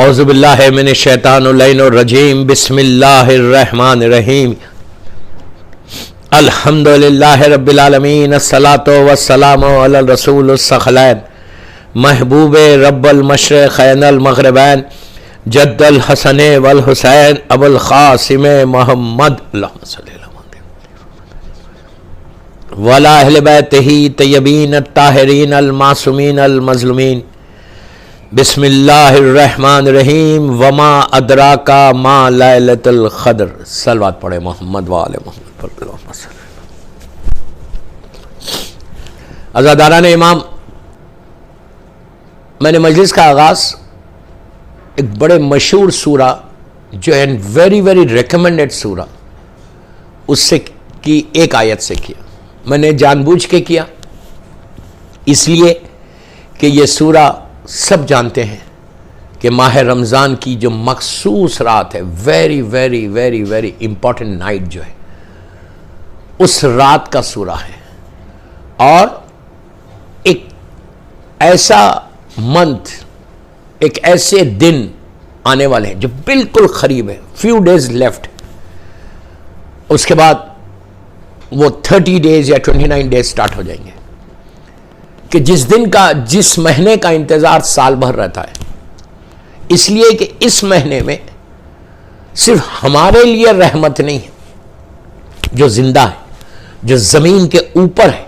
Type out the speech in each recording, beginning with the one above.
اعوذ باللہ من الشیطان اللعین الرجیم بسم اللہ الرحمن الرحیم الحمدللہ رب العالمین الصلاۃ والسلام علی الرسول الثقلین محبوب رب المشرقین المغربین جد الحسن والحسین ابو القاسم محمد اللہم صلی اللہ علیہ وسلم وعلی اہل بیتہ طیبین الطاہرین المعصومین المظلومین بسم اللہ الرحمن الرحیم وما ادراک ما لیلۃ القدر. صلوات پڑھے محمد وآل محمد پر. عزاداران امام، میں نے مجلس کا آغاز ایک بڑے مشہور سورہ جو ہے ویری ویری ریکمنڈڈ سورہ اس سے کی ایک آیت سے کیا. میں نے جان بوجھ کے کیا اس لیے کہ یہ سورہ سب جانتے ہیں کہ ماہ رمضان کی جو مخصوص رات ہے، very very very very important night جو ہے، اس رات کا سورہ ہے. اور ایک ایسا منتھ، ایک ایسے دن آنے والے ہیں جو بالکل قریب ہے، فیو ڈیز لیفٹ. اس کے بعد وہ 30 ڈیز یا 29 ڈیز سٹارٹ ہو جائیں گے کہ جس دن کا، جس مہینے کا انتظار سال بھر رہتا ہے. اس لیے کہ اس مہینے میں صرف ہمارے لیے رحمت نہیں ہے، جو زندہ ہے، جو زمین کے اوپر ہے،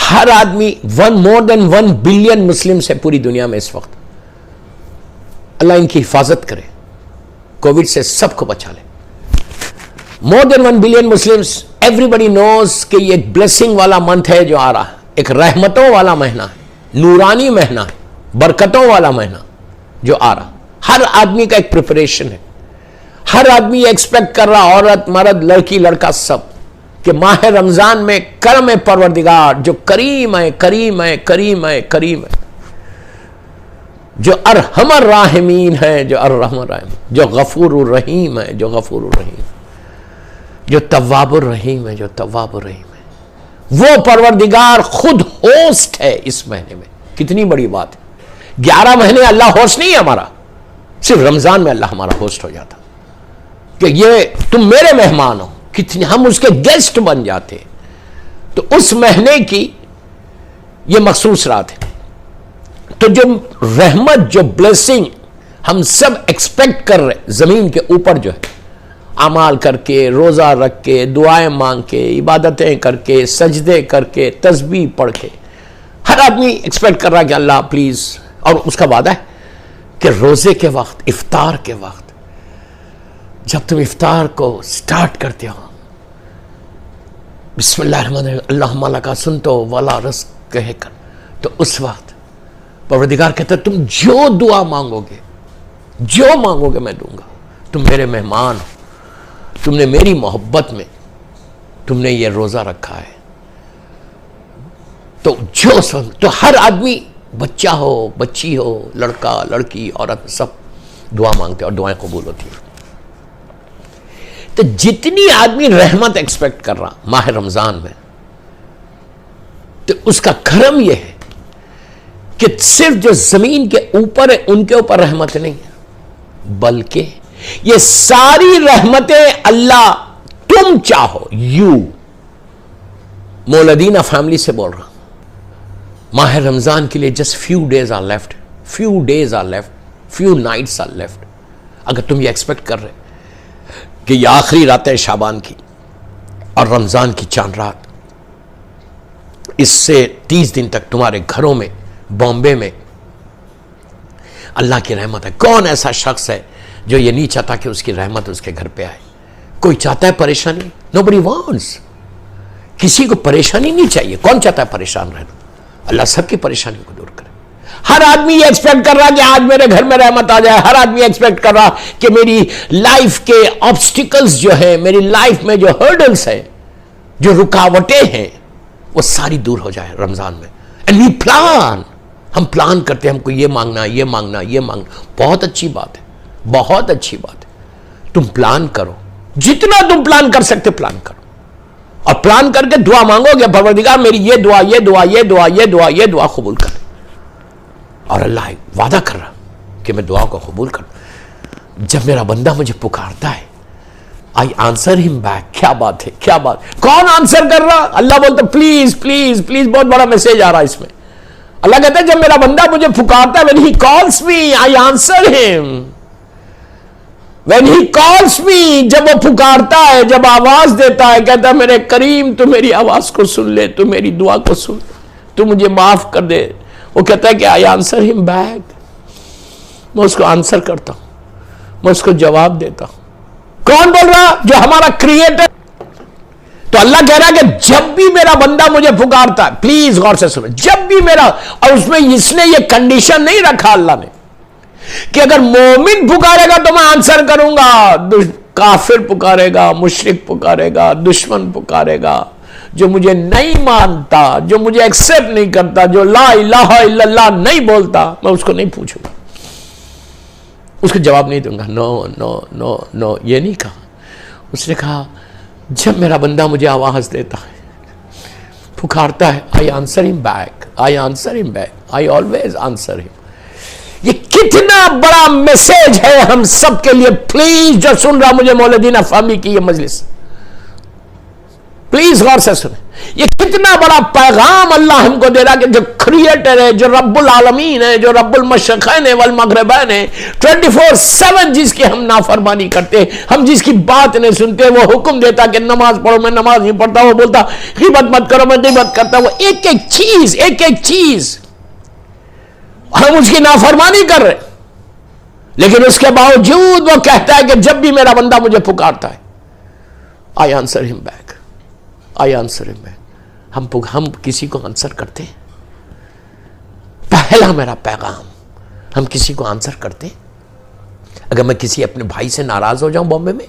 ہر آدمی مور دین 1 بلین مسلمز ہے پوری دنیا میں اس وقت. اللہ ان کی حفاظت کرے، کووڈ سے سب کو بچا لے. مور دین 1 بلین مسلمز، ایوری بڈی نوز کہ یہ ایک بلیسنگ والا منتھ ہے جو آ رہا ہے، ایک رحمتوں والا مہینہ ہے، نورانی مہینہ ہے، برکتوں والا مہینہ جو آ رہا. ہر آدمی کا ایک پریپریشن ہے، ہر آدمی ایکسپیکٹ کر رہا، عورت مرد لڑکی لڑکا سب، کہ ماہ رمضان میں کرم پروردگار جو کریم ہے، کریم ہے، کریم ہے، کریم ہے، جو ارحم الراحمین ہے، جو ارحم الراحمین، جو غفور الرحیم ہے، جو غفور الرحیم، جو تواب الرحیم ہے، جو تواب الرحیم ہے، وہ پروردگار خود ہوسٹ ہے اس مہینے میں. کتنی بڑی بات ہے. 11 مہینے اللہ ہوسٹ نہیں ہے ہمارا، صرف رمضان میں اللہ ہمارا ہوسٹ ہو جاتا کہ یہ تم میرے مہمان ہو، کتنی ہم اس کے گیسٹ بن جاتے. تو اس مہینے کی یہ مخصوص رات ہے. تو جو رحمت، جو بلیسنگ ہم سب ایکسپیکٹ کر رہے زمین کے اوپر جو ہے، اعمال کر کے، روزہ رکھ کے، دعائیں مانگ کے، عبادتیں کر کے، سجدے کر کے، تسبیح پڑھ کے، ہر آدمی ایکسپیکٹ کر رہا کہ اللہ پلیز. اور اس کا وعدہ ہے کہ روزے کے وقت، افطار کے وقت، جب تم افطار کو سٹارٹ کرتے ہو، بسم اللہ الرحمن الرحیم اللہم لکا سنتو ولا رزق کہہ کر، تو اس وقت پروردگار کہتا ہے تم جو دعا مانگو گے، جو مانگو گے میں دوں گا. تم میرے مہمان ہو، تم نے میری محبت میں تم نے یہ روزہ رکھا ہے. تو ہر آدمی، بچہ ہو، بچی ہو، لڑکا لڑکی، عورت، سب دعا مانگتے اور دعائیں قبول ہوتی ہیں. تو جتنی آدمی رحمت ایکسپیکٹ کر رہا ماہ رمضان میں، تو اس کا کرم یہ ہے کہ صرف جو زمین کے اوپر ہے ان کے اوپر رحمت نہیں ہے، بلکہ یہ ساری رحمتیں اللہ تم چاہو، یو مولدینہ فیملی سے بول رہا ہوں، ماہ رمضان کے لیے just few days are left, few days are left, few nights are left. اگر تم یہ ایکسپیکٹ کر رہے کہ یہ آخری راتیں شعبان کی اور رمضان کی چاند رات، اس سے 30 دن تک تمہارے گھروں میں، بامبے میں اللہ کی رحمت ہے. کون ایسا شخص ہے جو یہ نہیں چاہتا کہ اس کی رحمت اس کے گھر پہ آئے؟ کوئی چاہتا ہے پریشانی؟ nobody wants. کسی کو پریشانی نہیں چاہیے. کون چاہتا ہے پریشان رہنا؟ اللہ سب کی پریشانی کو دور کرے. ہر آدمی یہ ایکسپیکٹ کر رہا کہ آج میرے گھر میں رحمت آ جائے. ہر آدمی ایکسپیکٹ کر رہا کہ میری لائف کے آبسٹیکلز جو ہیں، میری لائف میں جو ہرڈلز ہیں، جو رکاوٹیں ہیں، وہ ساری دور ہو جائے رمضان میں. اینڈ وی پلان، ہم پلان کرتے ہیں ہم کو یہ مانگنا، یہ مانگنا، یہ مانگنا. بہت اچھی بات ہے، بہت اچھی بات ہے. تم پلان کرو، جتنا تم پلان کر سکتے پلان کرو، اور پلان کر کے دعا مانگو گے پروردگار میری یہ دعا، یہ دعا، یہ دعا، یہ دعا، یہ دعا قبول کر. اور اللہ وعدہ کر رہا کہ میں دعا کو قبول کروں. جب میرا بندہ مجھے پکارتا ہے I answer him back. کیا بات ہے, کیا بات. کون آنسر کر رہا؟ اللہ بولتا پلیز پلیز پلیز. بہت بڑا میسج آ رہا ہے اس میں. اللہ کہتا ہے جب میرا بندہ مجھے پکارتا ہے, when he calls me I answer him. when he calls me, جب وہ پکارتا ہے, جب آواز دیتا ہے, کہتا ہے میرے کریم تو میری آواز کو سن لے, تو میری دعا کو سن لے, تو مجھے معاف کر دے. وہ کہتا ہے کہ I answer him back. میں اس کو آنسر کرتا ہوں, میں اس کو جواب دیتا ہوں. کون بول رہا؟ جو ہمارا کریٹر. تو اللہ کہہ رہا ہے کہ جب بھی میرا بندہ مجھے پکارتا ہے, پلیز غور سے سنو, جب بھی میرا, اور اس میں اس نے یہ کنڈیشن نہیں رکھا اللہ نے کہ اگر مومن پکارے گا تو میں آنسر کروں گا, کافر پکارے گا, مشرک پکارے گا, دشمن پکارے گا, جو مجھے نہیں مانتا, جو مجھے ایکسپٹ نہیں کرتا, جو لا الہ الا اللہ نہیں بولتا, میں اس کو نہیں پوچھوں گا, اس کو جواب نہیں دوں گا. نو نو نو نو, یہ نہیں کہا. اس نے کہا جب میرا بندہ مجھے آواز دیتا ہے, پکارتا ہے, I answer him back, I answer him back, I always answer him. یہ کتنا بڑا میسج ہے ہم سب کے لیے. پلیز جو سن رہا مجھے مولدین فہمی کی یہ مجلس, پلیز غور سے سنیں. یہ کتنا بڑا پیغام اللہ ہم کو دے رہا کہ جو کریٹر ہے, جو رب العالمین ہے, جو رب المشرقین والمغربین ہے, 24/7 جس کی ہم نافرمانی کرتے, ہم جس کی بات نہیں سنتے, وہ حکم دیتا کہ نماز پڑھو, میں نماز نہیں پڑھتا, وہ بولتا غیبت مت کرو, میں غیبت کرتا, وہ ایک ایک چیز ہم اس کی نافرمانی کر رہے, لیکن اس کے باوجود وہ کہتا ہے کہ جب بھی میرا بندہ مجھے پکارتا ہے I answer him back, I answer him back. ہم کسی کو آنسر کرتے ہیں؟ پہلا میرا پیغام, ہم کسی کو آنسر کرتے ہیں؟ اگر میں کسی اپنے بھائی سے ناراض ہو جاؤں بامبے میں,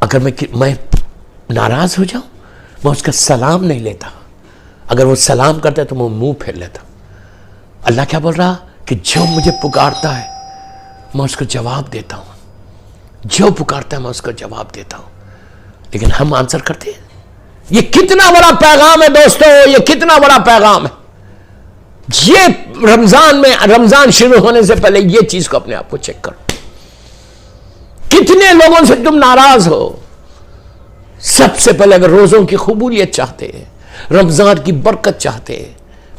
اگر میں ناراض ہو جاؤں, میں اس کا سلام نہیں لیتا. اگر وہ سلام کرتا ہے تو میں منہ پھیر لیتا. اللہ کیا بول رہا کہ جو مجھے پکارتا ہے میں اس کو جواب دیتا ہوں, جو پکارتا ہے میں اس کو جواب دیتا ہوں. لیکن ہم آنسر کرتے ہیں. یہ کتنا بڑا پیغام ہے دوستو, یہ کتنا بڑا پیغام ہے. یہ رمضان شروع ہونے سے پہلے یہ چیز کو اپنے آپ کو چیک کرو. کتنے لوگوں سے تم ناراض ہو؟ سب سے پہلے اگر روزوں کی قبولیت چاہتے ہیں, رمضان کی برکت چاہتے ہیں,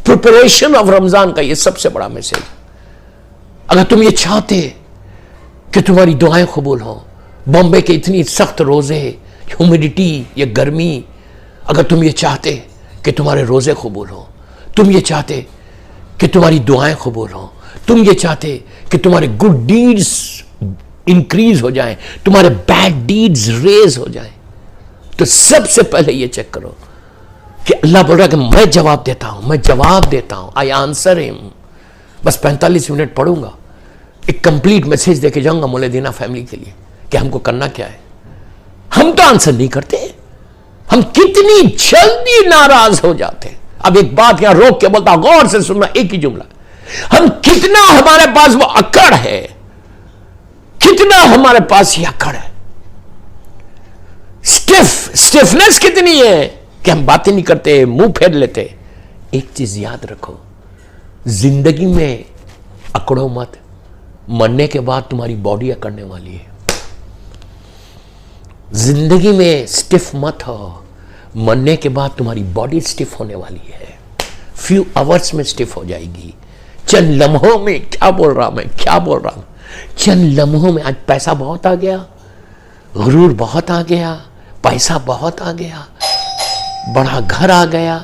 پریپریشن آف رمضان کا یہ سب سے بڑا میسج. اگر تم یہ چاہتے کہ تمہاری دعائیں قبول ہوں, بامبے کے اتنی سخت روزے, ہیومیڈیٹی, یہ گرمی, اگر تم یہ چاہتے کہ تمہارے روزے قبول ہوں, تم یہ چاہتے کہ تمہاری دعائیں قبول ہوں, تم یہ چاہتے کہ تمہارے گڈ ڈیڈز انکریز ہو جائیں, تمہارے بیڈ ڈیڈز ریز ہو جائیں, تو سب سے پہلے یہ چیک کرو کہ اللہ بول رہا ہے کہ میں جواب دیتا ہوں, میں جواب دیتا ہوں. I answer him. بس 45 منٹ پڑھوں گا, ایک کمپلیٹ میسج دے کے جاؤں گا مولدینہ فیملی کے لیے کہ ہم کو کرنا کیا ہے. ہم تو آنسر نہیں کرتے, ہم کتنی جلدی ناراض ہو جاتے ہیں. اب ایک بات یہاں روک کے بولتا, غور سے سننا, ایک ہی جملہ, ہم کتنا ہمارے پاس وہ اکڑ ہے, کتنا ہمارے پاس یہ اکڑ ہے, سٹفنس کتنی ہے کہ ہم باتیں نہیں کرتے, منہ پھیر لیتے. ایک چیز یاد رکھو, زندگی میں اکڑو مت, مرنے کے بعد تمہاری باڈی اکڑنے والی ہے. زندگی میں سٹف مت ہو, مرنے کے بعد تمہاری باڈی سٹف ہونے والی ہے. فیو آورس میں سٹف ہو جائے گی, چند لمحوں میں. کیا بول رہا ہوں, چند لمحوں میں. آج پیسہ بہت آ گیا, غرور بہت آ گیا, پیسہ بہت آ گیا, بڑا گھر آ گیا,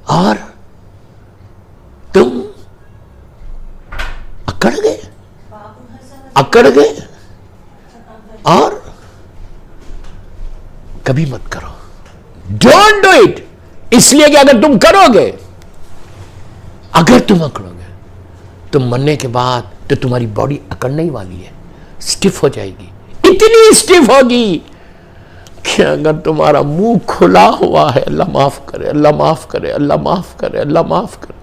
اور تم اکڑ گئے. اور کبھی مت کرو, ڈونٹ ڈو اٹ. اس لیے کہ اگر تم کرو گے, اگر تم اکڑو گے, تم مرنے کے بعد تو تمہاری باڈی اکڑنے ہی والی ہے, سٹف ہو جائے گی. اتنی سٹف ہوگی کہ اگر تمہارا منہ کھلا ہوا ہے, اللہ معاف کرے, اللہ معاف کرے, اللہ معاف کرے, اللہ معاف کرے,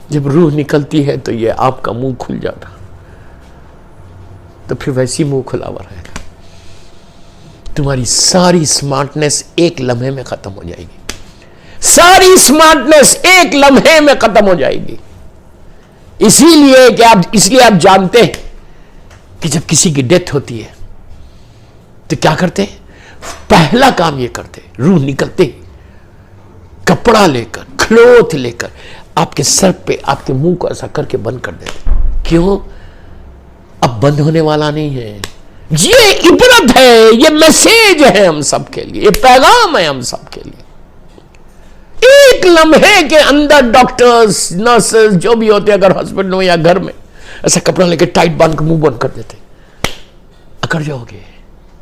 جب روح نکلتی ہے تو یہ آپ کا منہ کھل جاتا, تو پھر ویسی منہ کھلا ہوا رہے گا. تمہاری ساری اسمارٹنس ایک لمحے میں ختم ہو جائے گی, ساری اسمارٹنس ایک لمحے میں ختم ہو جائے گی. اس لیے آپ جانتے ہیں کہ جب کسی کی ڈیتھ ہوتی ہے تو کیا کرتے ہیں؟ پہلا کام یہ کرتے ہیں، روح نکلتے ہی کپڑا لے کر، کلوتھ لے کر آپ کے سر پہ، آپ کے منہ کو ایسا کر کے بند کر دیتے. کیوں؟ اب بند ہونے والا نہیں ہے. یہ عبرت ہے، یہ میسج ہے ہم سب کے لیے، یہ پیغام ہے ہم سب کے لیے. ایک لمحے کے اندر ڈاکٹرز، نرسز جو بھی ہوتے ہیں، اگر ہاسپٹل ہو یا گھر میں، ایسا کپڑا لے کے ٹائٹ باندھ کے منہ بند کر دیتے، اکڑ جاؤ گے.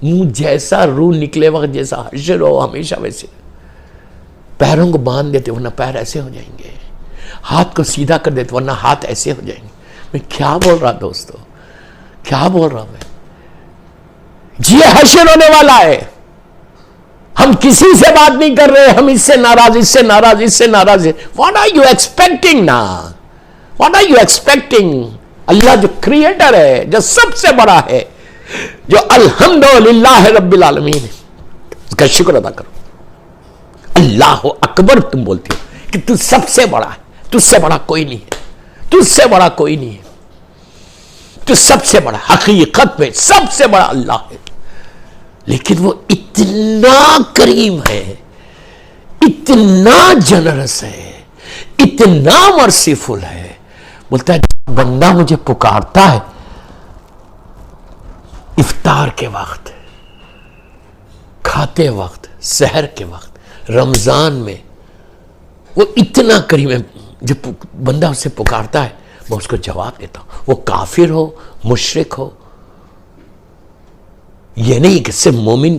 منہ جیسا روح نکلے وقت جیسا حشر ہو ہمیشہ ویسے. پیروں کو باندھ دیتے ورنہ پیر ایسے ہو جائیں گے، ہاتھ کو سیدھا کر دیتے ورنہ ہاتھ ایسے ہو جائیں گے. میں کیا بول رہا دوستو، کیا بول رہا میں؟ یہ حشر ہونے والا ہے. ہم کسی سے بات نہیں کر رہے، ہم اس سے ناراض، اس سے ناراض، اس سے ناراض. واٹ آر یو ایکسپیکٹنگ نا؟ What are you expecting? اللہ جو کریٹر ہے، جو سب سے بڑا ہے، جو الحمدللہ رب العالمین ہے، اس کا شکر ادا کرو. اللہ اکبر تم بولتے ہو کہ تو سب سے بڑا ہے، تجھ سے بڑا کوئی نہیں ہے، تجھ سے بڑا کوئی نہیں ہے، تو سب سے بڑا، حقیقت میں سب سے بڑا اللہ ہے. لیکن وہ اتنا کریم ہے، اتنا جنرس ہے، اتنا مرسیفل ہے. بولتا ہے بندہ مجھے پکارتا ہے افطار کے وقت، کھاتے وقت، سحر کے وقت، رمضان میں، وہ اتنا کریم ہے. جب بندہ اسے پکارتا ہے میں اس کو جواب دیتا ہوں. وہ کافر ہو، مشرک ہو، یہ نہیں کہ صرف مومن.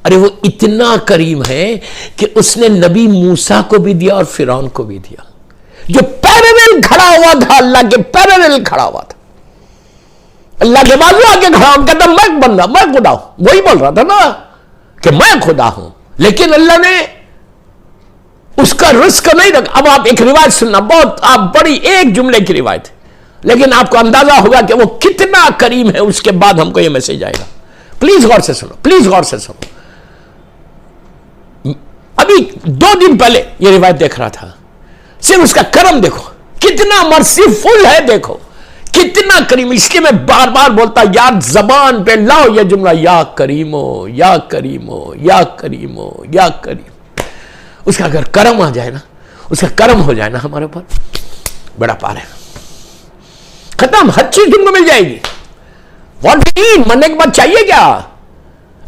ارے وہ اتنا کریم ہے کہ اس نے نبی موسیٰ کو بھی دیا اور فرعون کو بھی دیا، جو پیرلل کھڑا ہوا تھا، اللہ کے پیرلل کھڑا ہوا تھا، اللہ کے بازو آ کے کھڑا ہوا، کہتا میں بندہ، میں خدا ہوں. وہی بول رہا تھا نا کہ میں خدا ہوں. لیکن اللہ نے اس کا رزق نہیں رکھا. اب آپ ایک روایت سننا، بہت آپ بڑی ایک جملے کی روایت ہے، لیکن آپ کو اندازہ ہوگا کہ وہ کتنا کریم ہے. اس کے بعد ہم کو یہ میسج آئے گا. پلیز غور سے سنو، پلیز غور سے سنو. ابھی 2 دن پہلے یہ روایت دیکھ رہا تھا. صرف اس کا کرم دیکھو، کتنا مرسیفل ہے، دیکھو کتنا کریم. اس لیے میں بار بار بولتا، یاد زبان پہ لاؤ یہ جملہ، یا کریمو، یا کریمو، یا کریمو، یا کریم. اس کا اگر کرم آ جائے نا، اس کا کرم ہو جائے نا ہمارے اوپر، بڑا پار ہے، ختم. ہر چیز تم کو مل جائے گی. واٹ ڈو مرنے کے بعد چاہیے کیا؟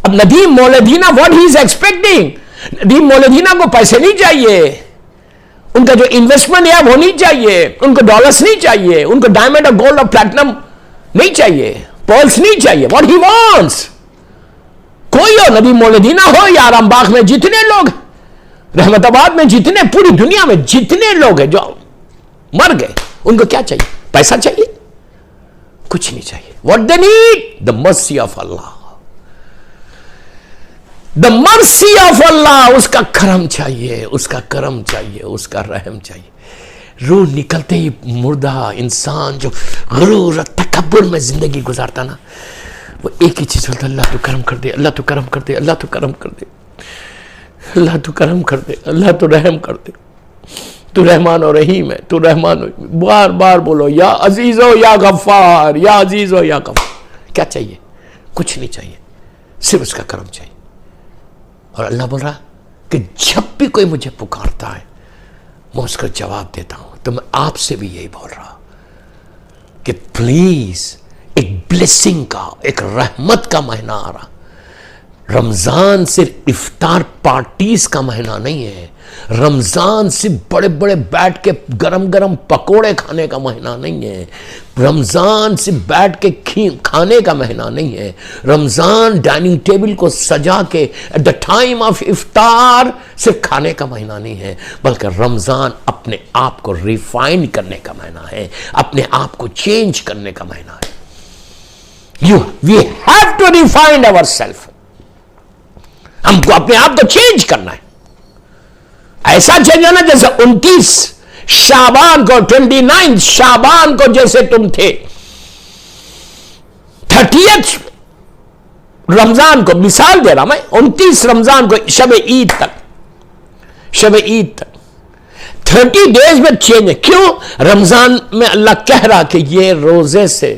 اب ندیم مولدینہ what he is expecting. Nadeem مولدینہ کو پیسے نہیں چاہیے، ان کا جو انویسٹمنٹ ہے وہ نہیں چاہیے، ان کو ڈالرز نہیں چاہیے، ان کو ڈائمنڈ اور گولڈ اور پلیٹنم نہیں چاہیے، پرلز نہیں چاہیے. واٹ ہی وانٹس، کوئی ہو، ندیم مولدینہ ہو یا آرام باغ میں جتنے لوگ، رحمت آباد میں جتنے، پوری دنیا میں جتنے لوگ ہیں جو مر گئے، ان کو کیا چاہیے؟ پیسہ چاہیے؟ کچھ نہیں چاہیے. What they need? The mercy of Allah. The mercy of Allah. اس کا کرم چاہیے، اس کا کرم چاہیے، اس کا رحم چاہیے. روح نکلتے ہی مردہ انسان جو غرور اور تکبر میں زندگی گزارتا نا، وہ ایک ہی چیز بولتا، اللہ تو کرم کر دے، اللہ تو کرم کر دے، اللہ تو کرم کر دے، اللہ تو کرم کر دے، اللہ تو رحم کر دے، تو رحمان و رحیم ہے، تو رحمان و رحیم. بار بار بولو یا عزیز ہو یا غفار، یا عزیز ہو یا غفار. کیا چاہیے؟ کچھ نہیں چاہیے، صرف اس کا کرم چاہیے. اور اللہ بول رہا کہ جب بھی کوئی مجھے پکارتا ہے میں اس کو جواب دیتا ہوں. تو میں آپ سے بھی یہی بول رہا کہ پلیز، ایک بلیسنگ کا، ایک رحمت کا مہینہ آ رہا. رمضان صرف افطار پارٹیز کا مہینہ نہیں ہے. رمضان صرف بڑے بڑے بیٹھ کے گرم گرم پکوڑے کھانے کا مہینہ نہیں ہے. رمضان صرف بیٹھ کے کھانے کا مہینہ نہیں ہے. رمضان ڈائننگ ٹیبل کو سجا کے ایٹ دا ٹائم آف افطار صرف کھانے کا مہینہ نہیں ہے، بلکہ رمضان اپنے آپ کو ریفائن کرنے کا مہینہ ہے، اپنے آپ کو چینج کرنے کا مہینہ ہے. We have to refine ourselves. ہم کو اپنے آپ کو چینج کرنا ہے. ایسا چینج ہونا جیسے 29 شعبان کو، 29 شعبان کو جیسے تم تھے، 30 رمضان کو، مثال دے رہا میں، 29 رمضان کو شب عید تک، 30 days میں چینج ہے. کیوں؟ رمضان میں اللہ کہہ رہا کہ یہ روزے سے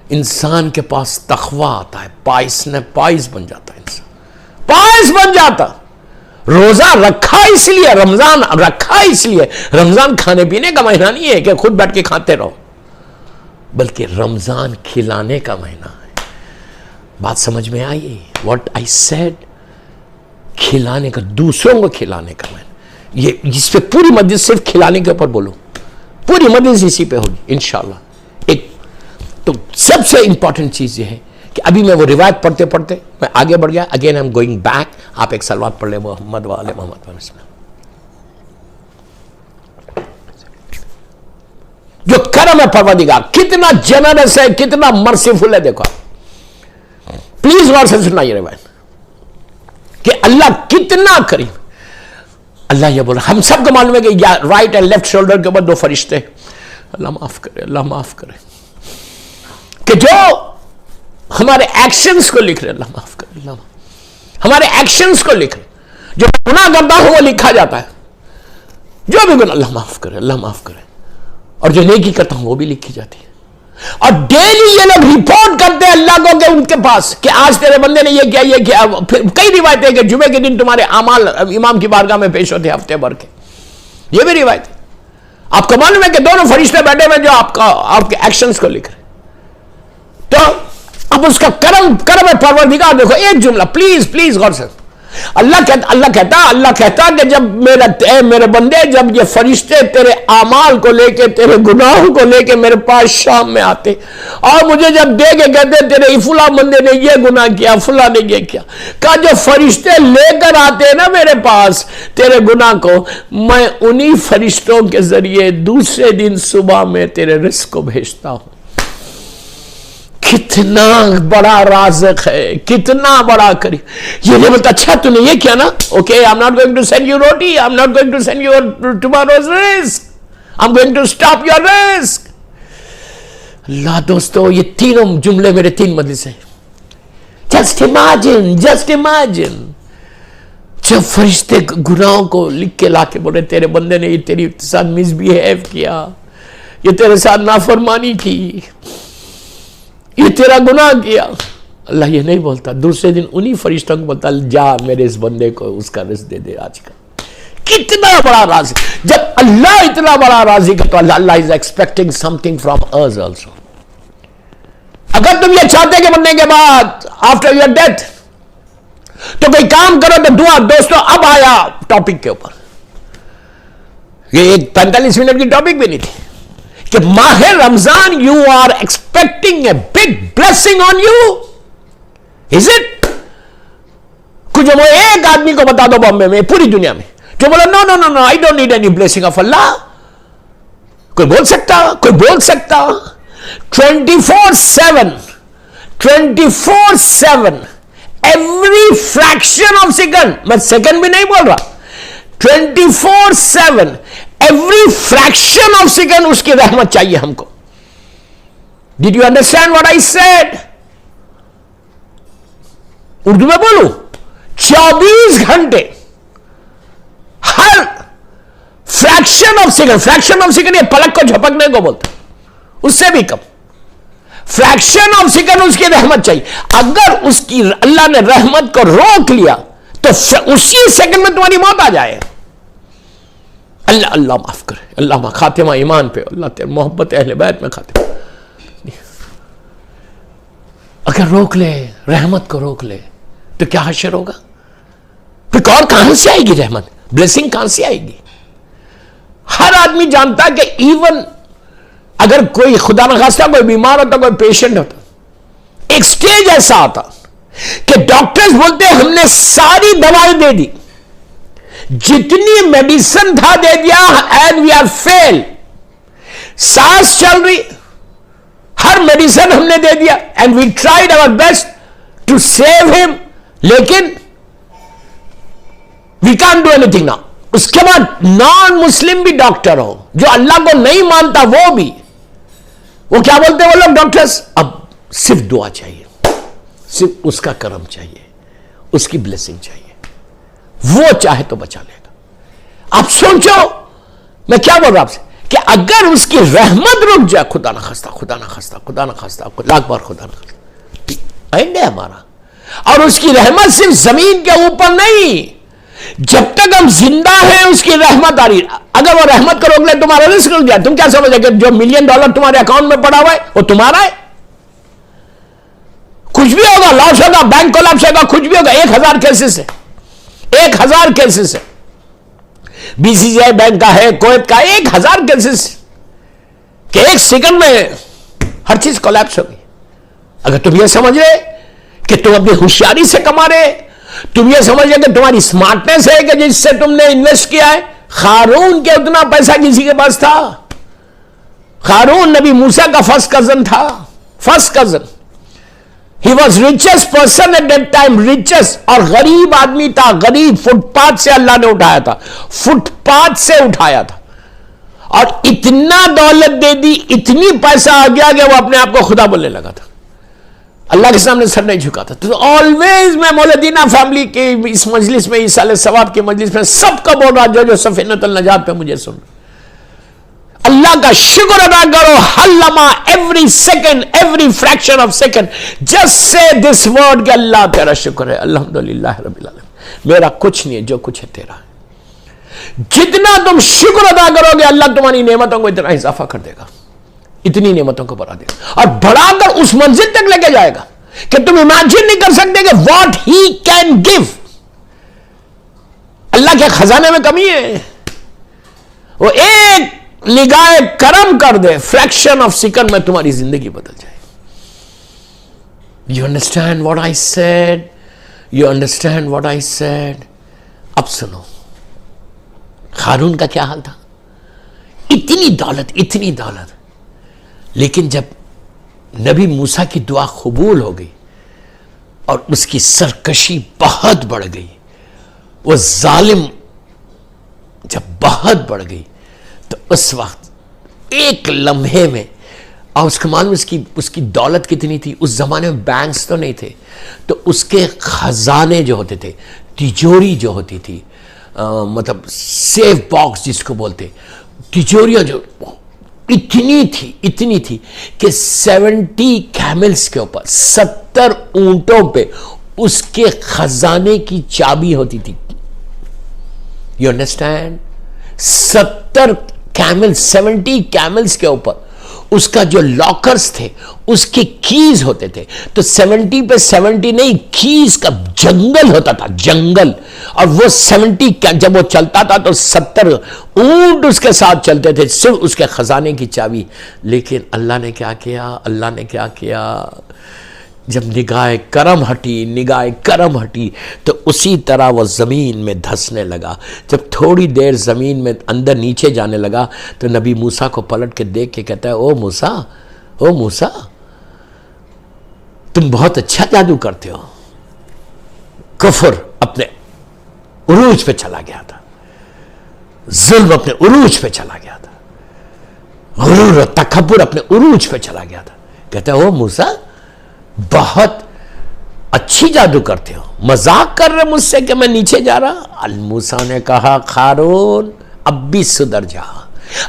انسان کے پاس تقوی آتا ہے، پائس بن جاتا ہے، انسان پائس بن جاتا. روزہ رکھا اس لیے، رمضان رکھا اس لیے. رمضان کھانے پینے کا مہینہ نہیں ہے کہ خود بیٹھ کے کھاتے رہو، بلکہ رمضان کھلانے کا مہینہ ہے. بات سمجھ میں آئی؟ واٹ آئی سیڈ، کھلانے کا، دوسروں کو کھلانے کا مہینہ. یہ جس پہ پوری مجلس صرف کھلانے کے اوپر بولوں، پوری مجلس اسی پہ ہوگی انشاءاللہ. ایک تو سب سے امپورٹنٹ چیز یہ ہے کہ ابھی میں وہ روایت پڑھتے پڑھتے میں آگے بڑھ گیا. Again I am going back. آپ ایک صلوات پڑھ لیں محمد وآل محمد. بسم اللہ. جو کرم ہے پروردگار، کتنا جنرس ہے، کتنا مرسیفل ہے. دیکھو پلیز غور سے سننا یہ روایت کہ اللہ کتنا کریم. اللہ یہ بول رہا، ہم سب کو معلوم ہے کہ رائٹ اینڈ لیفٹ شولڈر کے اوپر 2 فرشتے، اللہ معاف کرے، اللہ معاف کرے، کہ جو ہمارے ایکشنز کو لکھ رہے. اللہ معاف کرے، اللہ معاف، ہمارے ایکشنز کو لکھ رہے. جو گناہ کرتا ہوں وہ لکھا جاتا ہے، جو بھی گناہ، اللہ معاف کرے، اللہ معاف کرے. اور جو نیکی کرتا ہوں وہ بھی لکھی جاتی ہے. اور ڈیلی یہ لوگ رپورٹ کرتے ہیں اللہ کو کہ ان کے پاس کہ آج تیرے بندے نے یہ کیا، یہ کیا. پھر کئی روایتیں کہ جمعے کے دن تمہارے اعمال امام کی بارگاہ میں پیش ہوتے ہفتے بھر کے. یہ بھی روایت ہے. آپ کو معلوم ہے کہ دونوں فرشتے بیٹھے ہوئے جو آپ کے ایکشنز کو لکھ رہے. تو اب اس کا کرم پروردگار. دیکھو ایک جملہ پلیز غور سے. اللہ کہتا کہ جب میرے بندے، جب یہ فرشتے تیرے اعمال کو لے کے، تیرے گناہوں کو لے کے میرے پاس شام میں آتے اور مجھے جب دے کے کہتے تیرے فلاں بندے نے یہ گناہ کیا، فلاں نے یہ کیا، کہ جو فرشتے لے کر آتے نا میرے پاس تیرے گناہ کو، میں انہی فرشتوں کے ذریعے دوسرے دن صبح میں تیرے رزق کو بھیجتا ہوں. کتنا بڑا رازق ہے، کتنا بڑا کریم. یہ نہیں بولتا اچھا تو نے یہ کیا نا، okay I am not going to send you roti, I am not going to send you tomorrow's رزق، I am going to stop your رزق. اللہ دوستو، یہ تینوں جملے میرے 3 مجلس ہیں. جسٹ امیجن جب فرشتے گناہوں کو لکھ کے لا کے بولے تیرے بندے نے یہ تیری ساتھ مس بہیو کیا، یہ تیرے ساتھ نافرمانی کی، یہ تیرا گناہ کیا. اللہ یہ نہیں بولتا، دوسرے دن انہی فرشتوں کو بولتا جا میرے اس بندے کو اس کا رزق دے دے آج کا. کتنا بڑا رازق. جب اللہ اتنا بڑا رازق ہے تو اللہ is expecting something from us also. اگر تم یہ چاہتے کہ مرنے کے بعد آفٹر یور ڈیتھ تو کوئی کام کرو تو دعا. دوستو اب آیا ٹاپک کے اوپر. یہ 45 منٹ کی ٹاپک بھی نہیں تھی کہ ماہ Ramzan you are expecting a big blessing on you. Is it? کچھ وہ ایک آدمی کو بتا دو بامبے میں، پوری دنیا میں، جو بولا no I don't need any blessing of Allah. کوئی بول سکتا 24/7 ایوری فریکشن آف سیکنڈ، میں سیکنڈ بھی نہیں بول رہا، 24/7 ایوری فریکشن آف سیکنڈ اس کی رحمت چاہیے ہم کو. Did you understand what I said? Urdu میں بولوں، 24 گھنٹے ہر فریکشن آف سیکنڈ یہ پلک کو جھپکنے کو بولتا، اس سے بھی کم فریکشن آف سیکنڈ اس کی رحمت چاہیے. اگر اس کی اللہ نے رحمت کو روک لیا تو اسی سیکنڈ میں تمہاری موت آ جائے. اللہ معاف کرے، اللہ خاتمہ ایمان پہ، اللہ تیرے محبت اہل بیت میں خاتمہ. اگر روک لے، رحمت کو روک لے تو کیا حشر ہوگا؟ پھر اور کہاں سے آئے گی رحمت، بلیسنگ کہاں سے آئے گی؟ ہر آدمی جانتا کہ ایون اگر کوئی خدا نخواستہ کوئی بیمار ہوتا، کوئی پیشنٹ ہوتا، ایک سٹیج ایسا آتا کہ ڈاکٹرز بولتے ہم نے ساری دوائی دے دی، جتنی میڈیسن تھا دے دیا، اینڈ وی آر فیل. سانس چل رہی، ہر میڈیسن ہم نے دے دیا، and we tried our best to save ہم، لیکن we can't do anything now. اس کے بعد نان مسلم بھی ڈاکٹر ہو، جو اللہ کو نہیں مانتا وہ بھی، وہ کیا بولتے ہیں وہ لوگ ڈاکٹرز؟ اب صرف دعا چاہیے، صرف اس کا کرم چاہیے، اس کی بلیسنگ چاہیے، وہ چاہے تو بچا لے گا. آپ سوچو میں کیا بول رہا آپ سے کہ اگر اس کی رحمت رک جائے، خدا نہ خواستہ، خدا نہ خواستہ، خدا نہ خواستہ، لاکھ بار خدا نہ خواستہ، اینڈ ہے ہمارا. اور اس کی رحمت صرف زمین کے اوپر نہیں، جب تک ہم زندہ ہیں اس کی رحمت آ رہی. اگر وہ رحمت کو روک لے تمہارا رزق رک جائے، تم کیا سمجھے کہ جو $1 ملین تمہارے اکاؤنٹ میں پڑا ہوا ہے وہ تمہارا ہے؟ کچھ بھی ہوگا، لاس ہوگا، بینک کولیپس ہوگا، کچھ بھی ہوگا. 1000 کیسز ہے، 1000 کیسز ہے. BCCI بینک کا ہے، کویت کا 1000 کیسز کہ 1 سیکنڈ میں ہر چیز کولیپس ہوگی. اگر تم یہ سمجھ رہے کہ تم اپنی ہوشیاری سے کما رہے، تم یہ سمجھ رہے کہ تمہاری اسمارٹنس ہے کہ جس سے تم نے انویسٹ کیا ہے. قارون کے اتنا پیسہ کسی کے پاس تھا؟ قارون نبی موسیٰ کا فرسٹ کزن تھا، first cousin. He was richest person at that time, richest. اور غریب آدمی تھا، غریب. فٹ پاتھ سے اللہ نے اٹھایا تھا، فٹ پاتھ سے اٹھایا تھا، اور اتنا دولت دے دی، اتنی پیسہ آ گیا کہ وہ اپنے آپ کو خدا بولنے لگا تھا، اللہ کے سامنے سر نہیں جھکا تھا. تو آلویز میں مولدینہ فیملی کے اس مجلس میں، اس سال ثواب کی مجلس میں سب کو بول رہا جو سفینۃ النجات پہ مجھے سن، اللہ کا شکر ادا کرو. ہر لمحہ، every second, every fraction of second, just say this word کہ اللہ تیرا شکر ہے، الحمدللہ رب العالمین، میرا کچھ نہیں ہے، جو کچھ ہے تیرا ہے. جتنا تم شکر ادا کرو گے اللہ تمہاری نعمتوں کو اتنا اضافہ کر دے گا، اتنی نعمتوں کو بڑھا دے گا، اور بڑھا کر اس منزل تک لے کے جائے گا کہ تم امیجن نہیں کر سکتے کہ واٹ ہی کین گیو. اللہ کے خزانے میں کمی ہے. وہ ایک نگاہ کرم کر دے، فریکشن آف سیکنڈ میں تمہاری زندگی بدل جائے. You understand what I sad? You understand what I sad? اب سنو قارون کا کیا حال تھا. اتنی دولت، اتنی دولت، لیکن جب نبی موسیٰ کی دعا قبول ہو گئی اور اس کی سرکشی بہت بڑھ گئی، وہ ظالم جب بہت بڑھ گئی، تو اس وقت ایک لمحے میں، اور اس کو معلوم اس کی دولت کتنی تھی. اس زمانے میں بینکس تو نہیں تھے، تو اس کے خزانے جو ہوتے تھے، تجوری جو ہوتی تھی، مطلب سیف باکس جس کو بولتے، تجوریاں جو اتنی تھی کہ 70 کیملز کے اوپر، 70 اونٹوں پہ اس کے خزانے کی چابی ہوتی تھی. You understand? 70 کیملز کے اوپر اس کا جو لاکرز تھے، اس کے کیز ہوتے تھے. تو 70 پہ 70 نہیں، کیز کا جنگل ہوتا تھا، جنگل. اور وہ 70 جب وہ چلتا تھا تو 70 اونٹ اس کے ساتھ چلتے تھے، صرف اس کے خزانے کی چابی. لیکن اللہ نے کیا کیا؟ جب نگاہ کرم ہٹی تو اسی طرح وہ زمین میں دھسنے لگا. جب تھوڑی دیر زمین میں اندر نیچے جانے لگا تو نبی موسیٰ کو پلٹ کے دیکھ کے کہتا ہے، او موسیٰ تم بہت اچھا جادو کرتے ہو. کفر اپنے عروج پہ چلا گیا تھا، ظلم اپنے عروج پہ چلا گیا تھا، غرور و تکبر اپنے عروج پہ چلا گیا تھا. کہتا ہے، او موسیٰ بہت اچھی جادو کرتے ہو، مذاق کر رہے مجھ سے کہ میں نیچے جا رہا. موسیٰ نے کہا، قارون اب بھی سدھر جا،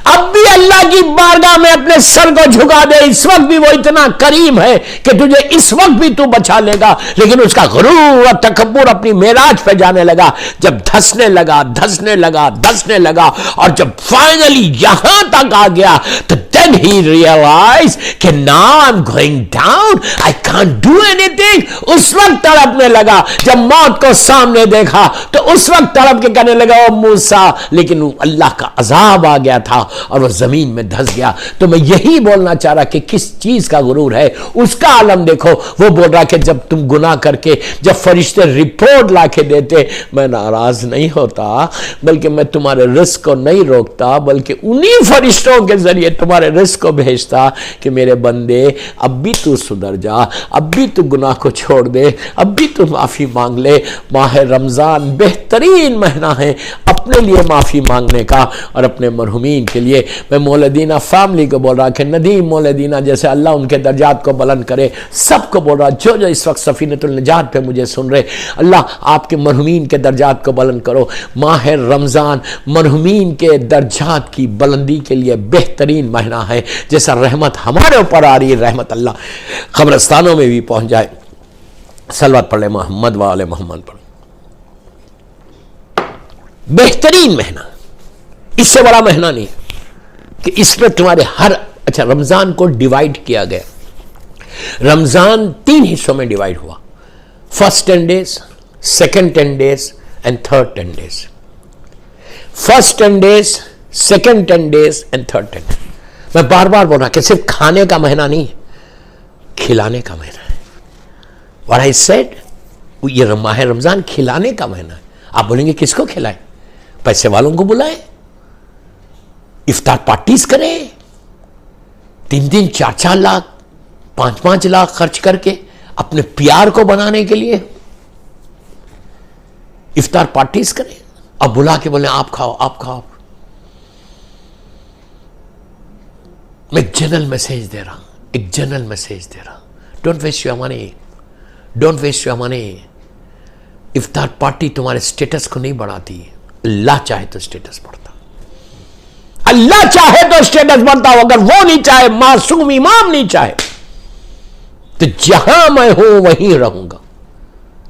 اب بھی اللہ کی بارگاہ میں اپنے سر کو جھکا دے. اس وقت بھی وہ اتنا کریم ہے کہ تجھے اس وقت بھی تو بچا لے گا. لیکن اس کا غرور اور تکبر اپنی معراج پہ جانے لگا. جب دھسنے لگا اور جب فائنلی یہاں تک آ گیا تو then he realized کہ now I'm going down, I can't do anything. اس وقت تڑپنے لگا. جب موت کو سامنے دیکھا تو اس وقت تڑپ کے کہنے لگا، او موسیٰ. لیکن اللہ کا عذاب آ گیا تھا اور وہ زمین میں دھس گیا. تو میں یہی بولنا چاہ رہا کہ کس چیز کا غرور ہے، اس کا عالم دیکھو. وہ بول رہا کہ جب تم گناہ کر کے، جب فرشتے رپورٹ لا کے دیتے، میں ناراض نہیں ہوتا، بلکہ میں تمہارے رزق کو نہیں روکتا، بلکہ انہی فرشتوں کے ذریعے تمہارے تمہارے رزق کو بھیجتا کہ میرے بندے اب بھی تو سدھر جا، اب بھی تو گناہ کو چھوڑ دے، اب بھی تو معافی مانگ لے۔ ماہ رمضان بہترین مہینہ ہے اپنے لیے معافی مانگنے کا اور اپنے مرحومین کے لیے۔ میں مولدینہ فیملی کو بول رہا کہ ندیم مولدینہ جیسے اللہ ان کے درجات کو بلند کرے، سب کو بول رہا جو جو اس وقت سفینۃ النجات پہ مجھے سن رہے، اللہ آپ کے مرحومین کے درجات کو بلند کرو۔ ماہ رمضان مرحومین کے درجات کی بلندی کے لیے بہترین مہینہ ہے۔ جیسا رحمت ہمارے اوپر آ رہی ہے، رحمت اللہ قبرستانوں میں بھی پہنچ جائے۔ صلوات پڑھ لے محمد و آل محمد پڑھ۔ بہترین مہینہ، اس سے بڑا مہینہ نہیں کہ اس میں تمہارے اچھا رمضان کو ڈیوائیڈ کیا گیا۔ رمضان 3 حصوں میں ڈیوائیڈ ہوا، first 10 days، second 10 days and third 10 days۔ First 10 days، second 10 days and third 10 days۔ میں بار بار بول رہا کہ صرف کھانے کا مہینہ نہیں ہے، کھلانے کا مہینہ ہے۔ What I said، یہ ماہ رمضان کھلانے کا مہینہ ہے۔ آپ بولیں گے کس کو کھلائیں؟ پیسے والوں کو بلائیں، افطار پارٹیز کریں، 3 4 لاکھ 5 لاکھ خرچ کر کے اپنے پیار کو بنانے کے لیے افطار پارٹیز کریں اور بلا کے بولیں آپ کھاؤ آپ کھاؤ۔ میں ایک جنرل میسیج دے رہا ہوں، ایک جنرل میسیج دے رہا ہوں، don't waste your money, don't waste your money. افطار پارٹی تمہارے سٹیٹس کو نہیں بڑھاتی، اللہ چاہے تو سٹیٹس بڑھتا، اللہ چاہے تو سٹیٹس بڑھتا ہو، اگر وہ نہیں چاہے، معصوم امام نہیں چاہے تو جہاں میں ہوں وہیں رہوں گا۔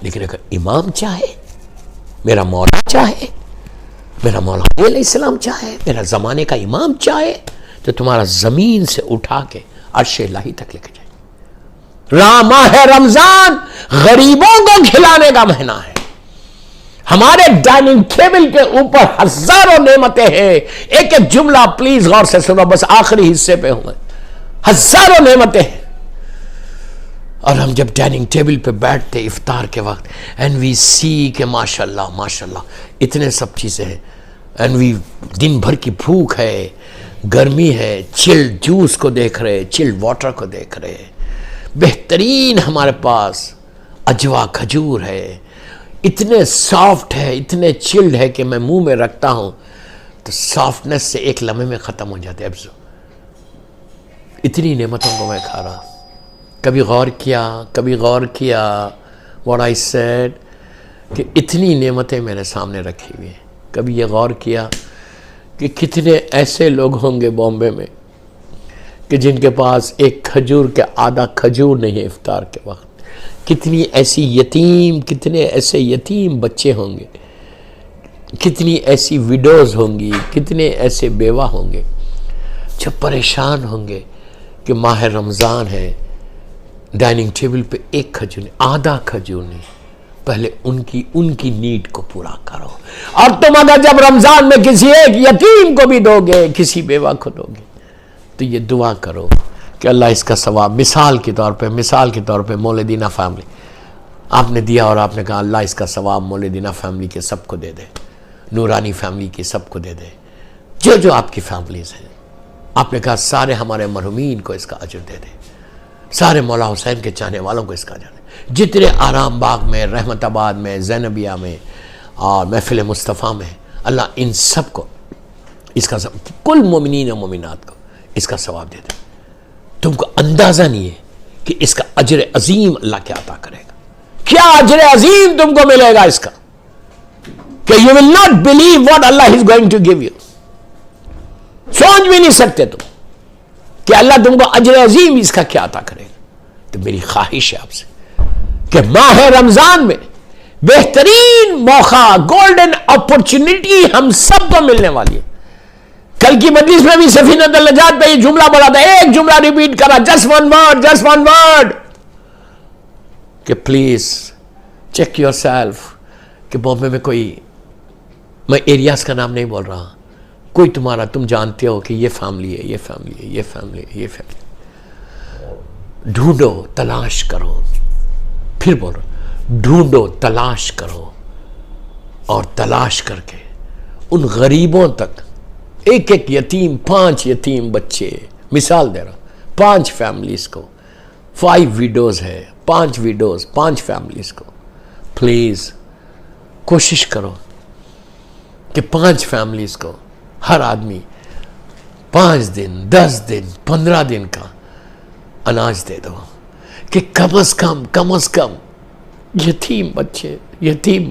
لیکن اگر امام چاہے، میرا مولا چاہے، میرا مولا علیہ السلام چاہے، میرا زمانے کا امام چاہے تو تمہارا زمین سے اٹھا کے عرش الہی تک لے کے جائے۔ ماہ رمضان غریبوں کو کھلانے کا مہینہ ہے۔ ہمارے ڈائننگ ٹیبل کے اوپر ہزاروں نعمتیں ہیں۔ ایک ایک جملہ پلیز غور سے سنو، بس آخری حصے پہ ہوں، ہزاروں نعمتیں ہیں۔ اور ہم جب ڈائننگ ٹیبل پہ بیٹھتے افطار کے وقت اینڈ وی سی کہ ماشاءاللہ ماشاءاللہ اتنے سب چیزیں ہیں، اینڈ وی دن بھر کی بھوک ہے، گرمی ہے، چلڈ جوس کو دیکھ رہے، چلڈ واٹر کو دیکھ رہے، بہترین ہمارے پاس اجوا کھجور ہے، اتنے سافٹ ہے، اتنے چلڈ ہے کہ میں منہ میں رکھتا ہوں تو سافٹنس سے ایک لمحے میں ختم ہو جاتے۔ اتنی نعمتوں کو میں کھا رہا، کبھی غور کیا what I said کہ اتنی نعمتیں میرے سامنے رکھی ہوئی ہیں۔ کبھی یہ غور کیا کہ کتنے ایسے لوگ ہوں گے بامبے میں کہ جن کے پاس ایک کھجور کے آدھا کھجور نہیں ہے افطار کے وقت۔ کتنے ایسے یتیم بچے ہوں گے، کتنی ایسی ویڈوز ہوں گی، کتنے ایسے بیوہ ہوں گے جو پریشان ہوں گے کہ ماہ رمضان ہے، ڈائننگ ٹیبل پہ ایک کھجور نہیں، آدھا کھجور نہیں۔ پہلے ان کی نیڈ کو پورا کرو۔ اور تم اگر جب رمضان میں کسی ایک یتیم کو بھی دو گے، کسی بیوہ کو دو گے، تو یہ دعا کرو کہ اللہ اس کا ثواب، مثال کے طور پہ مولدینہ فیملی آپ نے دیا اور آپ نے کہا اللہ اس کا ثواب مولدینہ فیملی کے سب کو دے دے، نورانی فیملی کے سب کو دے دے، جو آپ کی فیملیز ہیں، آپ نے کہا سارے ہمارے مرحومین کو اس کا اجر دے دے، سارے مولا حسین کے چاہنے والوں کو اس کا اجر دے، جتنے آرام باغ میں، رحمت آباد میں، زینبیہ میں اور محفل مصطفیٰ میں، اللہ ان سب کو اس کا کل مومنین و مومنات کو اس کا ثواب دے دے۔ تم کو اندازہ نہیں ہے کہ اس کا اجر عظیم اللہ کیا عطا کرے گا، کیا اجر عظیم تم کو ملے گا اس کا کہ you will not believe what Allah is going to give you۔ سوچ بھی نہیں سکتے تم کہ اللہ تم کو اجر عظیم اس کا کیا عطا کرے گا۔ تو میری خواہش ہے آپ سے کہ ماہ رمضان میں بہترین موقع، گولڈن اپورچونٹی ہم سب کو ملنے والی ہے۔ کل کی مجلس میں بھی سفینۃ النجات پہ یہ جملہ بولا تھا، ایک جملہ ریپیٹ کرا، جسٹ ون ورڈ کہ پلیز چیک یور سیلف کہ بامبے میں کوئی، میں ایریاز کا نام نہیں بول رہا، کوئی تمہارا تم جانتے ہو کہ یہ فیملی ہے، یہ فیملی ہے، یہ فیملی ہے، یہ فیملی، ڈھونڈو، تلاش کرو، پھر بول رہا ڈھونڈو، تلاش کرو، اور تلاش کر کے ان غریبوں تک، ایک ایک یتیم، 5 یتیم بچے مثال دے رہا ہوں، 5 فیملیز کو، 5 ویڈوز ہے، 5 ویڈوز، 5 فیملیز کو، پلیز کوشش کرو کہ 5 فیملیز کو ہر آدمی 5 دن 10 دن 15 دن کا اناج دے دو، کہ کم از کم یتیم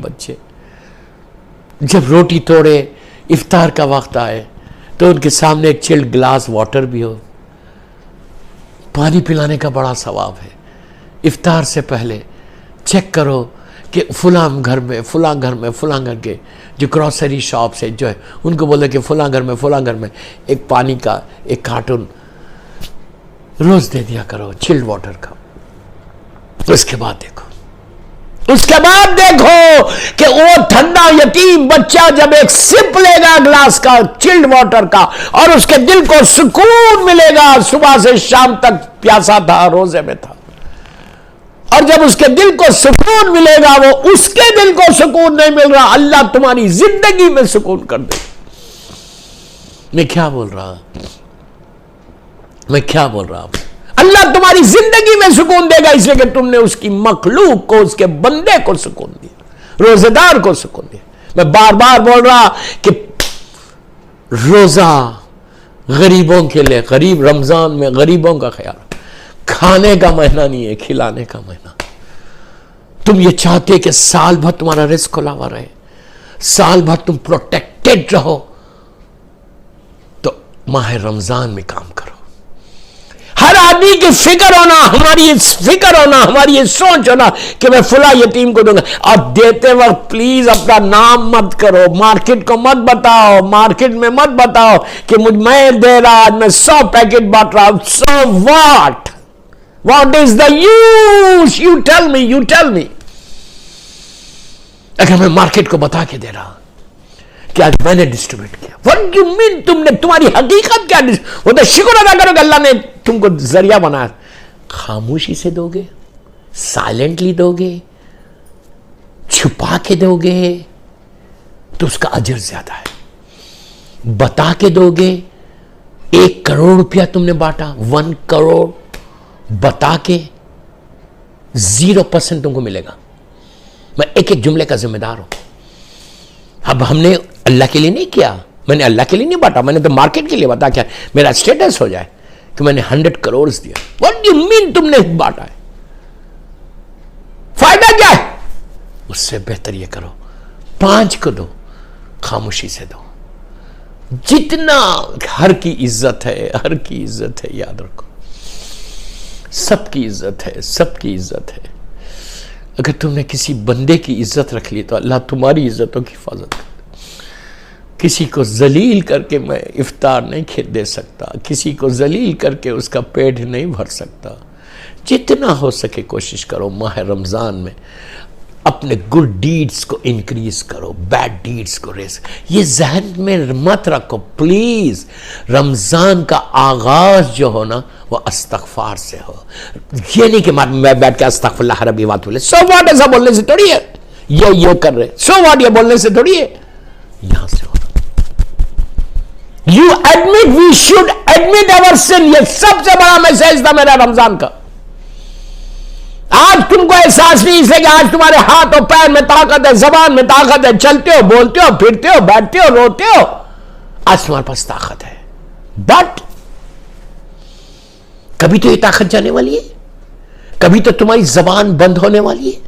بچے جب روٹی توڑے، افطار کا وقت آئے تو ان کے سامنے ایک چلڈ گلاس واٹر بھی ہو۔ پانی پلانے کا بڑا ثواب ہے۔ افطار سے پہلے چیک کرو کہ فلاں گھر میں کے جو گروسری شاپس ہے جو ہے ان کو بولے کہ فلاں گھر میں ایک پانی کا ایک کارٹون روز دے دیا کرو، چلڈ واٹر کا۔ اس کے بعد دیکھو کہ وہ ٹھنڈا یتیم بچہ جب ایک سپ لے گا گلاس کا چلڈ واٹر کا، اور اس کے دل کو سکون ملے گا، صبح سے شام تک پیاسا تھا، روزے میں تھا، اور جب اس کے دل کو سکون ملے گا، وہ اس کے دل کو سکون نہیں مل رہا، اللہ تمہاری زندگی میں سکون کر دے۔ میں کیا بول رہا اللہ تمہاری زندگی میں سکون دے گا، اس لیے کہ تم نے اس کی مخلوق کو، اس کے بندے کو سکون دیا، روزہ دار کو سکون دیا۔ میں بار بار بول رہا کہ روزہ غریبوں کے لیے، غریب رمضان میں غریبوں کا خیال، کھانے کا مہینہ نہیں ہے، کھلانے کا مہینہ۔ تم یہ چاہتے کہ سال بھر تمہارا رزق کھلا ہوا رہے، سال بھر تم پروٹیکٹڈ رہو، تو ماہ رمضان میں کام کرو۔ ہر آدمی کی فکر ہونا، ہماری یہ سوچ ہونا کہ میں فلاں یتیم کو دوں گا، اور دیتے وقت پلیز اپنا نام مت کرو، مارکیٹ کو مت بتاؤ، مارکیٹ میں مت بتاؤ کہ میں دے رہا، آج میں 100 پیکٹ بانٹ رہا ہوں۔ So what is the use? You tell me. اگر میں مارکیٹ کو بتا کے دے رہا کہ آج میں نے ڈسٹریبیوٹ کیا، what do you mean؟ تمہاری حقیقت کیا؟ وہ تو شکر ادا کرو کہ اللہ نے تم کو ذریعہ بنایا۔ خاموشی سے دو گے، سائلنٹلی دو گے، چھپا کے دو گے، تو اس کا اجر زیادہ ہے۔ بتا کے دو گے، 1 کروڑ روپیہ تم نے بانٹا، 1 کروڑ بتا کے 0% تم کو ملے گا۔ میں ایک جملے کا ذمہ دار ہوں۔ اب ہم نے اللہ کے لیے نہیں کیا، میں نے اللہ کے لیے نہیں بانٹا، میں نے تو مارکیٹ کے لیے بتا کیا میرا اسٹیٹس ہو جائے کہ میں نے 100 کروڑ دیا۔ What do you mean تم نے بانٹا ہے؟ فائدہ کیا ہے؟ اس سے بہتر یہ کرو 5 کو دو، خاموشی سے دو۔ جتنا ہر کی عزت ہے، یاد رکھو، سب کی عزت ہے۔ اگر تم نے کسی بندے کی عزت رکھ لی تو اللہ تمہاری عزتوں کی حفاظت کرے۔ کسی کو ذلیل کر کے میں افطار نہیں دے سکتا، کسی کو ذلیل کر کے اس کا پیٹ نہیں بھر سکتا۔ جتنا ہو سکے کوشش کرو ماہ رمضان میں اپنے گڈ ڈیڈز کو انکریز کرو، بیڈ ڈیڈز کو ریز۔ یہ ذہن میں مت رکھو پلیز، رمضان کا آغاز جو ہو نا وہ استغفار سے ہو۔ یہ نہیں کہ میں بیٹھ کے استغفر اللہ ربی واتوب الیہ، سو واٹ، ایسا بولنے سے تھوڑی ہے، یہ کر رہے، سو واٹ یہ بولنے سے تھوڑی ہے، یہاں سے ہو۔ You admit, we should admit our sin۔ یہ سب سے بڑا میسج تھا میرا رمضان کا۔ آج تم کو احساس نہیں، اس لیے کہ آج تمہارے ہاتھ اور پیر میں طاقت ہے، زبان میں طاقت ہے، چلتے ہو، بولتے ہو، پھرتے ہو، بیٹھتے ہو، روتے ہو، آج تمہارے پاس طاقت ہے۔ بٹ کبھی تو یہ طاقت جانے والی ہے، کبھی تو تمہاری زبان بند ہونے والی ہے،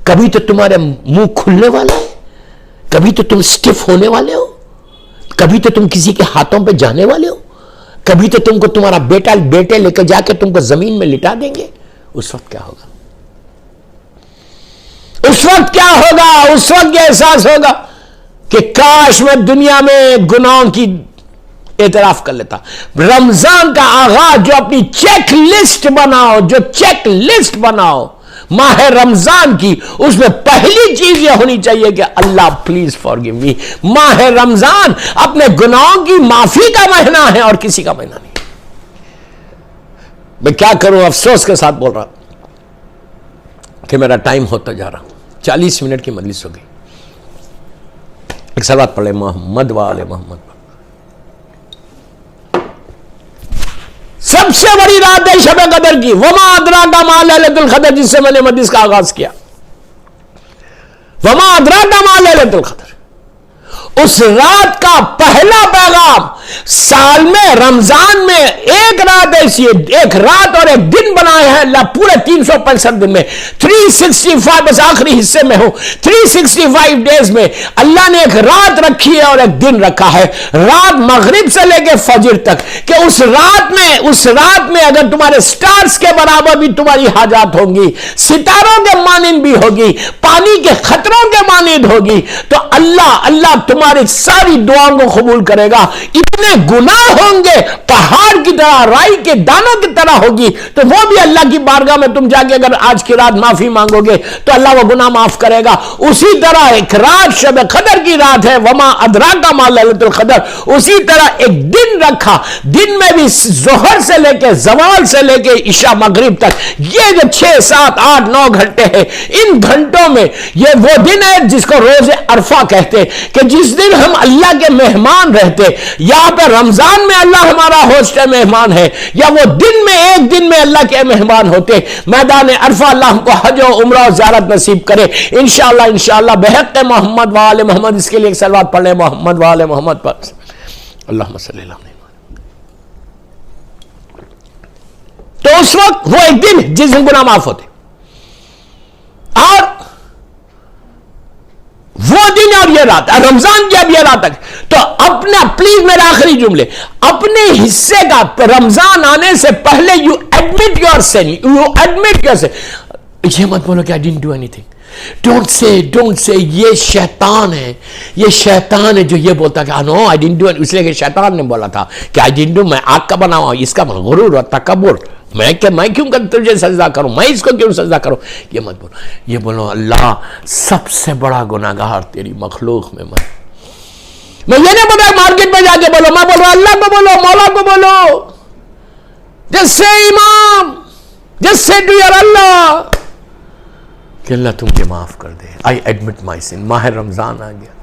کبھی تو تمہارے منہ کھلنے والا ہے، کبھی تو تم سٹف ہونے والے ہو، کبھی تو تم کسی کے ہاتھوں پہ جانے والے ہو، کبھی تو تم کو تمہارا بیٹے لے کے جا کے تم کو زمین میں لٹا دیں گے۔ اس وقت کیا ہوگا؟ اس وقت یہ احساس ہوگا کہ کاش میں دنیا میں گناہوں کی اعتراف کر لیتا۔ رمضان کا آغاز جو اپنی چیک لسٹ بناؤ ماہ رمضان کی، اس میں پہلی چیز یہ ہونی چاہیے کہ اللہ پلیز فارگیو می۔ ماہ رمضان اپنے گناہوں کی معافی کا مہینہ ہے اور کسی کا مہینہ نہیں۔ میں کیا کروں، افسوس کے ساتھ بول رہا کہ میرا ٹائم ہوتا جا رہا، 40 منٹ کی مجلس ہو گئی۔ ایک صلوات پڑھ لیں، محمد و آل محمد۔ سب سے بڑی رات ہے شب قدر کی. وما ادراک ما لیلۃ القدر، جس سے میں نے حدیث کا آغاز کیا. وما ادراک ما لیلۃ القدر، اس رات کا پہلا پیغام. سال میں رمضان میں ایک رات ایسی ہے، ایک رات اور ایک دن بنائے ہیں اللہ پورے 365 دن میں. 365 بس آخری حصے میں ہوں. 365 ڈیز میں اللہ نے ایک رات رکھی ہے اور ایک دن رکھا ہے. رات مغرب سے لے کے فجر تک، کہ اس رات میں اگر تمہارے سٹارز کے برابر بھی تمہاری حاجات ہوں گی، ستاروں کے مانند بھی ہوگی، پانی کے خطروں کے مانند ہوگی، تو اللہ تمہاری ساری دعاؤں کو قبول کرے گا. اتنے گناہ ہوں گے پہاڑ کی طرح، رائی کے دانوں کی طرح ہوگی، تو وہ بھی اللہ کی بارگاہ میں تم جا کے اگر آج کی رات معافی مانگو گے تو اللہ وہ گناہ معاف کرے گا. اسی طرح ایک رات شب قدر کی رات ہے، وما ادراک ما لیلۃ القدر. اسی طرح ایک دن رکھا، دن میں بھی ظہر سے لے کے زوال سے لے کے عشاء مغرب تک، یہ جو 6 7 8 9 گھنٹے ہیں، ان گھنٹوں میں یہ وہ دن ہے جس کو روز عرفہ کہتے، کہ جس دن ہم اللہ کے مہمان رہتے. یہاں پہ رمضان میں اللہ ہمارا ہوسٹ مہمان ہے، یا وہ دن میں ایک دن میں اللہ کے مہمان ہوتے. میدان عرفہ اللہ ہم کو حج و عمرہ و زیارت نصیب کرے انشاءاللہ بحق محمد و آل محمد. اس کے لیے ایک صلوات پڑھ لیں محمد و آل محمد پر. اللہم صلی اللہ علیہ وسلم. تو اس وقت وہ ایک دن جس دن گناہ معاف ہوتے، اور وہ دن اور یہ رات، رمضان کی اب یہ رات تک. تو اپنا پلیز میرے آخری جملے، اپنے حصے کا رمضان آنے سے پہلے یو ایڈمٹ یور سن. یہ مت بولو کہ I didn't do anything. Don't say یہ شیطان ہے جو یہ بولتا کہ no I didn't do it. اس لیے کہ شیطان نے بولا تھا کہ I didn't do، میں آگ کا بنا ہوا، اس کا غرور اور تکبر، میں کیوں تجھے سجدہ کروں، میں اس کو کیوں سجدہ کروں. یہ مت بولو، یہ بولو اللہ سب سے بڑا گناہگار تیری مخلوق میں میں یہ نہیں بتا مارکیٹ میں جا کے بولو، میں بول رہا اللہ کو بولو، مولا کو بولو. جس سے امام، جس سے ڈیئر اللہ، کہ اللہ تم یہ معاف کر دے. I admit my sin. ماہ رمضان آ گیا،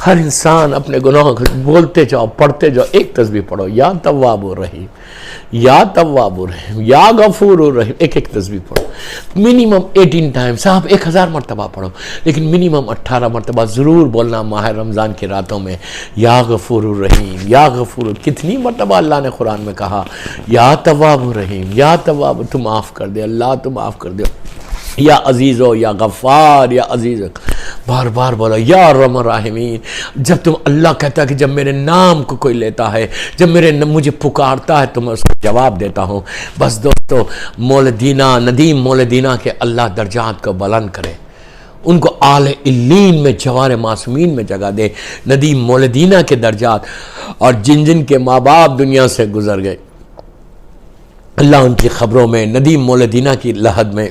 ہر انسان اپنے گناہوں کو بولتے جاؤ، پڑھتے جاؤ. ایک تسبیح پڑھو، یا تواب الرحیم، یا تواب الرحیم، یا غفور الرحیم. ایک تسبیح پڑھو منیمم 18 ٹائمز. آپ 1000 مرتبہ پڑھو، لیکن منیمم 18 مرتبہ ضرور بولنا ماہ رمضان کی راتوں میں، یا غفور الرحیم، یا غفور. کتنی مرتبہ اللہ نے قرآن میں کہا یا تواب الرحیم، یا تواب، تو معاف کر دے اللہ، تو معاف کر دے. یا عزیز ہو، یا غفار، یا عزیز. بار بار بولا یا ارحم الراحمین. جب تم اللہ کہتا ہے کہ جب میرے نام کو کوئی لیتا ہے، جب مجھے پکارتا ہے تو میں اس کو جواب دیتا ہوں. بس دوستو، مولدینہ ندیم مولدینہ کے اللہ درجات کو بلند کرے، ان کو اعلی علین میں جوار معصومین میں جگہ دے. ندیم مولدینہ کے درجات، اور جن کے ماں باپ دنیا سے گزر گئے، اللہ ان کی خبروں میں، ندیم مولدینہ کی لحد میں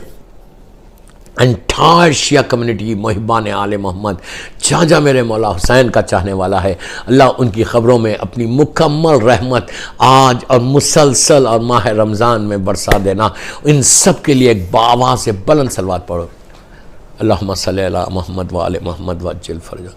انٹائر شیعہ کمیونٹی محبان آل محمد، جہاں جہاں میرے مولا حسین کا چاہنے والا ہے، اللہ ان کی خبروں میں اپنی مکمل رحمت آج اور مسلسل اور ماہ رمضان میں برسا دینا. ان سب کے لیے ایک باآواز سے بلند صلوات پڑھو. اللہم صلی علی محمد و آل محمد وعجل فرجہ.